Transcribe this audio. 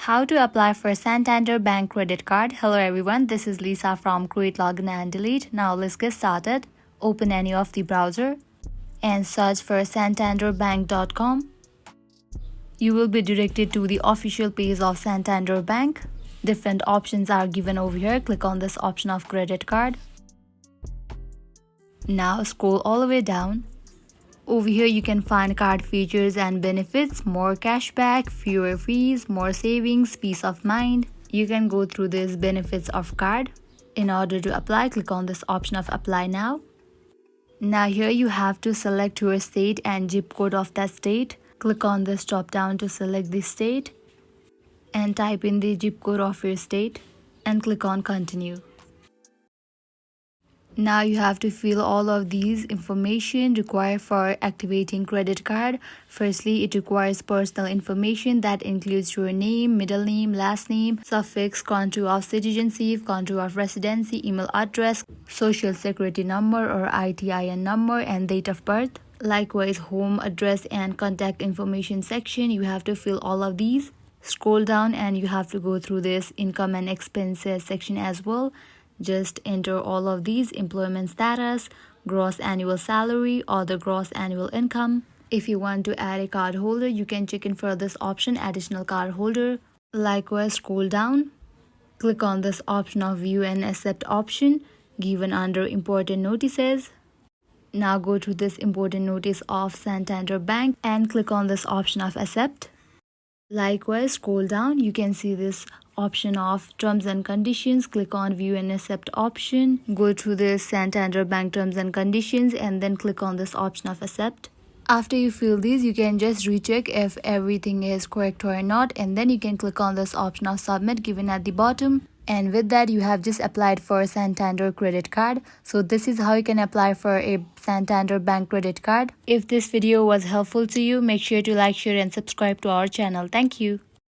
How to apply for Santander Bank credit card. Hello everyone, this is Lisa from Create, Login and Delete. Now let's get started. Open any of the browser and search for santanderbank.com. You will be directed to the official page of Santander Bank. Different options are given over here. Click on this option of credit card. Now scroll all the way down. Over here you can find card features and benefits, more cashback, fewer fees, more savings, peace of mind. You can go through these benefits of card. In order to apply, click on this option of apply now. Now here you have to select your state and zip code of that state. Click on this drop down to select the state and type in the zip code of your state and click on continue. Now you have to fill all of these information required for activating credit card. Firstly, it requires personal information that includes your name, middle name, last name, suffix, country of citizenship, country of residency, email address, social security number or ITIN number, and date of birth. Likewise, home address and contact information section, you have to fill all of these. Scroll down and you have to go through this income and expenses section as well. Just enter all of these: employment status, gross annual salary, or the gross annual income. If you want to add a card holder, you can check in for this option, additional card holder. Likewise, scroll down. Click on this option of view and accept option given under important notices. Now go to this important notice of Santander Bank and click on this option of accept. Likewise, scroll down. You can see this option of terms and conditions. Click on view and accept option. Go to this Santander Bank terms and conditions and then click on this option of accept. After you fill these, you can just recheck if everything is correct or not, and then you can click on this option of submit given at the bottom. And with that, you have just applied for a Santander credit card. So this is how you can apply for a Santander Bank credit card. If this video was helpful to you, make sure to like, share and subscribe to our channel. Thank you.